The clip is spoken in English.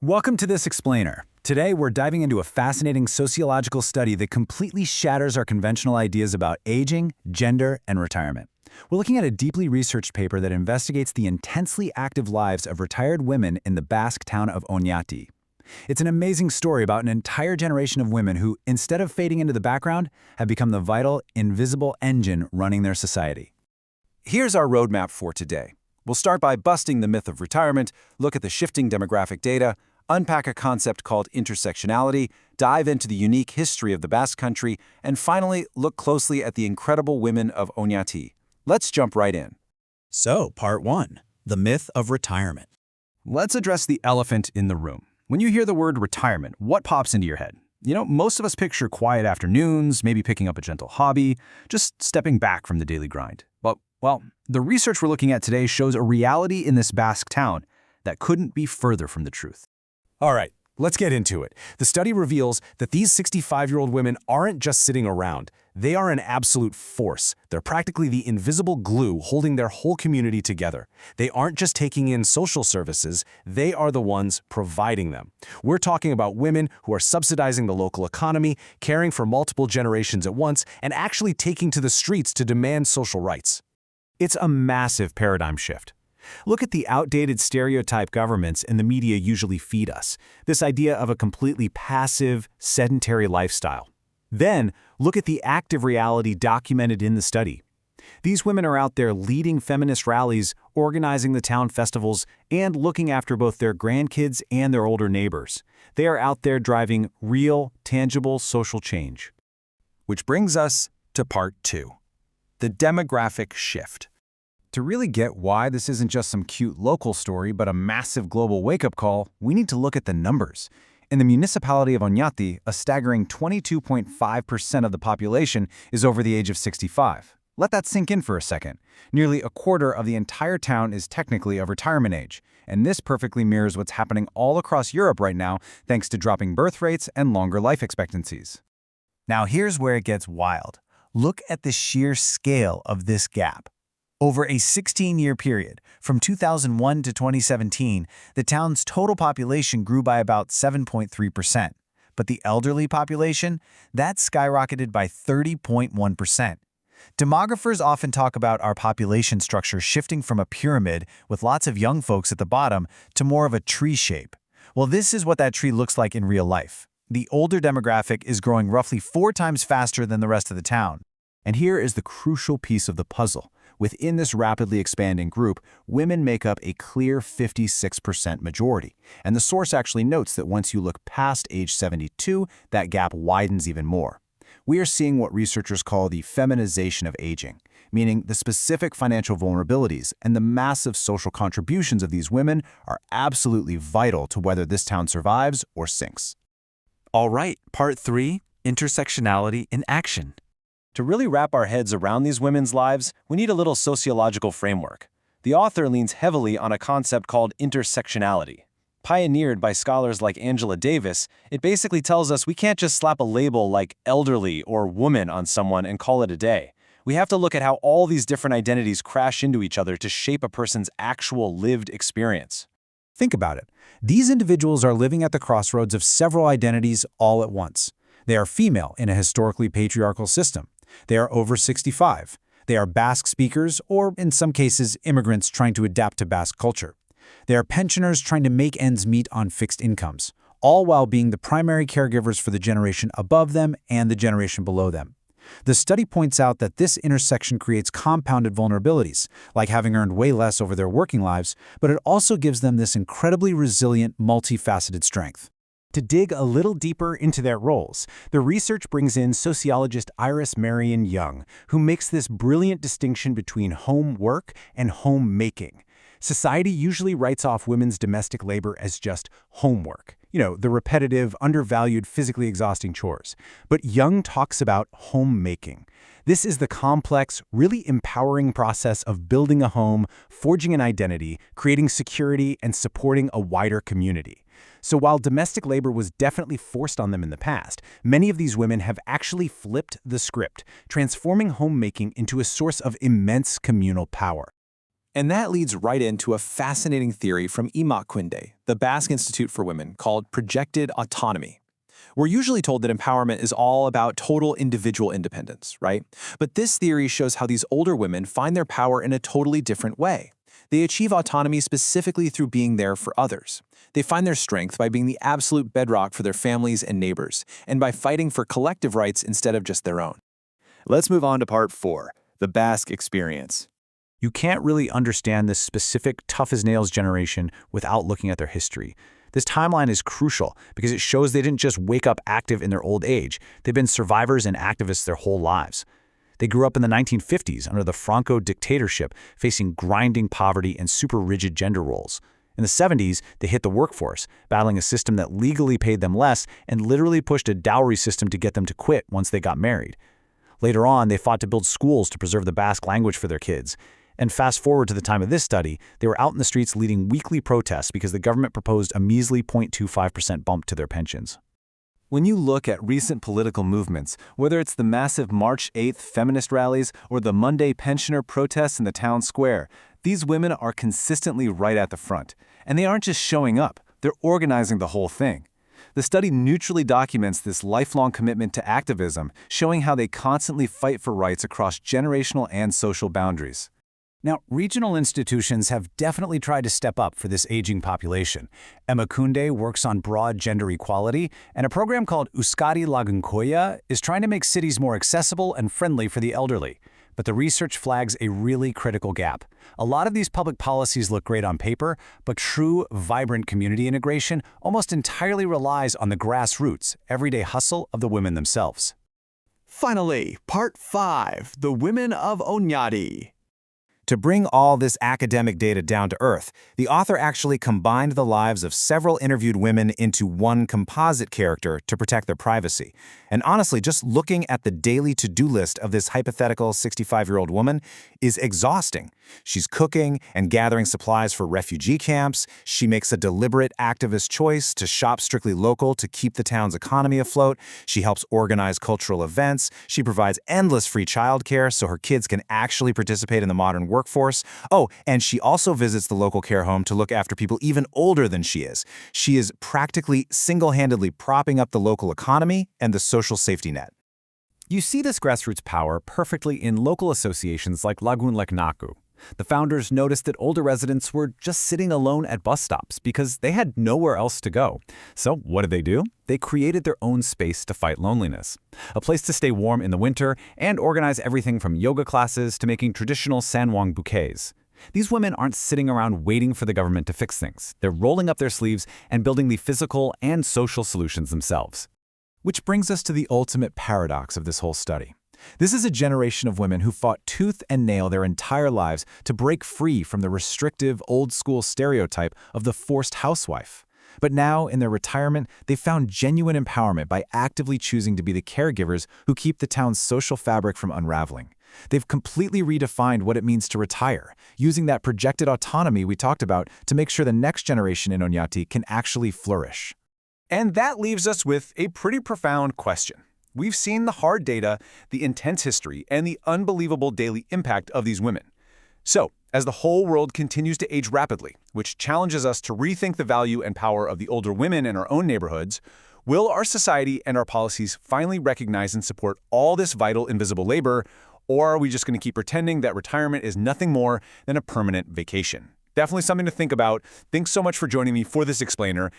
Welcome to this explainer. Today, we're diving into a fascinating sociological study that completely shatters our conventional ideas about aging, gender, and retirement. We're looking at a deeply researched paper that investigates the intensely active lives of retired women in the Basque town of Oñati. It's an amazing story about an entire generation of women who, instead of fading into the background, have become the vital, invisible engine running their society. Here's our roadmap for today. We'll start by busting the myth of retirement, look at the shifting demographic data, unpack a concept called intersectionality, dive into the unique history of the Basque Country, and finally, look closely at the incredible women of Oñati. Let's jump right in. So, Part 1. The Myth of Retirement. Let's address the elephant in the room. When you hear the word retirement, what pops into your head? Most of us picture quiet afternoons, maybe picking up a gentle hobby, just stepping back from the daily grind. But, the research we're looking at today shows a reality in this Basque town that couldn't be further from the truth. All right, let's get into it. The study reveals that these 65-year-old women aren't just sitting around. They are an absolute force. They're practically the invisible glue holding their whole community together. They aren't just taking in social services, they are the ones providing them. We're talking about women who are subsidizing the local economy, caring for multiple generations at once, and actually taking to the streets to demand social rights. It's a massive paradigm shift. Look at the outdated stereotype governments and the media usually feed us, this idea of a completely passive, sedentary lifestyle. Then, look at the active reality documented in the study. These women are out there leading feminist rallies, organizing the town festivals, and looking after both their grandkids and their older neighbors. They are out there driving real, tangible social change. Which brings us to Part 2. The demographic shift. To really get why this isn't just some cute local story, but a massive global wake-up call, we need to look at the numbers. In the municipality of Oñati, a staggering 22.5% of the population is over the age of 65. Let that sink in for a second. Nearly a quarter of the entire town is technically of retirement age, and this perfectly mirrors what's happening all across Europe right now thanks to dropping birth rates and longer life expectancies. Now here's where it gets wild. Look at the sheer scale of this gap. Over a 16-year period, from 2001 to 2017, the town's total population grew by about 7.3%. But the elderly population, that skyrocketed by 30.1%. Demographers often talk about our population structure shifting from a pyramid with lots of young folks at the bottom to more of a tree shape. Well, this is what that tree looks like in real life. The older demographic is growing roughly 4 times faster than the rest of the town. And here is the crucial piece of the puzzle. Within this rapidly expanding group, women make up a clear 56% majority. And the source actually notes that once you look past age 72, that gap widens even more. We are seeing what researchers call the feminization of aging, meaning the specific financial vulnerabilities and the massive social contributions of these women are absolutely vital to whether this town survives or sinks. All right, Part 3, Intersectionality in Action. To really wrap our heads around these women's lives, we need a little sociological framework. The author leans heavily on a concept called intersectionality. Pioneered by scholars like Angela Davis, it basically tells us we can't just slap a label like elderly or woman on someone and call it a day. We have to look at how all these different identities crash into each other to shape a person's actual lived experience. Think about it. These individuals are living at the crossroads of several identities all at once. They are female in a historically patriarchal system. They are over 65. They are Basque speakers, or in some cases, immigrants trying to adapt to Basque culture. They are pensioners trying to make ends meet on fixed incomes, all while being the primary caregivers for the generation above them and the generation below them. The study points out that this intersection creates compounded vulnerabilities, like having earned way less over their working lives, but it also gives them this incredibly resilient, multifaceted strength. To dig a little deeper into their roles, the research brings in sociologist Iris Marion Young, who makes this brilliant distinction between home work and homemaking. Society usually writes off women's domestic labor as just homework, the repetitive, undervalued, physically exhausting chores. But Young talks about homemaking. This is the complex, really empowering process of building a home, forging an identity, creating security, and supporting a wider community. So while domestic labor was definitely forced on them in the past, many of these women have actually flipped the script, transforming homemaking into a source of immense communal power. And that leads right into a fascinating theory from Imakwinde, the Basque Institute for Women, called projected autonomy. We're usually told that empowerment is all about total individual independence, right? But this theory shows how these older women find their power in a totally different way. They achieve autonomy specifically through being there for others. They find their strength by being the absolute bedrock for their families and neighbors, and by fighting for collective rights instead of just their own. Let's move on to part 4, the Basque experience. You can't really understand this specific tough-as-nails generation without looking at their history. This timeline is crucial because it shows they didn't just wake up active in their old age. They've been survivors and activists their whole lives. They grew up in the 1950s under the Franco dictatorship, facing grinding poverty and super rigid gender roles. In the 70s, they hit the workforce, battling a system that legally paid them less and literally pushed a dowry system to get them to quit once they got married. Later on, they fought to build schools to preserve the Basque language for their kids. And fast forward to the time of this study, they were out in the streets leading weekly protests because the government proposed a measly 0.25% bump to their pensions. When you look at recent political movements, whether it's the massive March 8th feminist rallies or the Monday pensioner protests in the town square, these women are consistently right at the front. And they aren't just showing up, they're organizing the whole thing. The study neutrally documents this lifelong commitment to activism, showing how they constantly fight for rights across generational and social boundaries. Now, regional institutions have definitely tried to step up for this aging population. Emakunde works on broad gender equality, and a program called Euskadi Lagunkoya is trying to make cities more accessible and friendly for the elderly. But the research flags a really critical gap. A lot of these public policies look great on paper, but true, vibrant community integration almost entirely relies on the grassroots, everyday hustle of the women themselves. Finally, part 5, the women of Oñati. To bring all this academic data down to earth, the author actually combined the lives of several interviewed women into one composite character to protect their privacy. And honestly, just looking at the daily to-do list of this hypothetical 65-year-old woman is exhausting. She's cooking and gathering supplies for refugee camps. She makes a deliberate activist choice to shop strictly local to keep the town's economy afloat. She helps organize cultural events. She provides endless free childcare so her kids can actually participate in the modern workforce. Oh, and she also visits the local care home to look after people even older than she is. She is practically single-handedly propping up the local economy and the social safety net. You see this grassroots power perfectly in local associations like Lagun Leknaku. The founders noticed that older residents were just sitting alone at bus stops because they had nowhere else to go. So what did they do? They created their own space to fight loneliness. A place to stay warm in the winter and organize everything from yoga classes to making traditional sanwang bouquets. These women aren't sitting around waiting for the government to fix things. They're rolling up their sleeves and building the physical and social solutions themselves. Which brings us to the ultimate paradox of this whole study. This is a generation of women who fought tooth and nail their entire lives to break free from the restrictive, old-school stereotype of the forced housewife. But now, in their retirement, they found genuine empowerment by actively choosing to be the caregivers who keep the town's social fabric from unraveling. They've completely redefined what it means to retire, using that projected autonomy we talked about to make sure the next generation in Oñati can actually flourish. And that leaves us with a pretty profound question. We've seen the hard data, the intense history, and the unbelievable daily impact of these women. So, as the whole world continues to age rapidly, which challenges us to rethink the value and power of the older women in our own neighborhoods, will our society and our policies finally recognize and support all this vital invisible labor, or are we just going to keep pretending that retirement is nothing more than a permanent vacation? Definitely something to think about. Thanks so much for joining me for this explainer,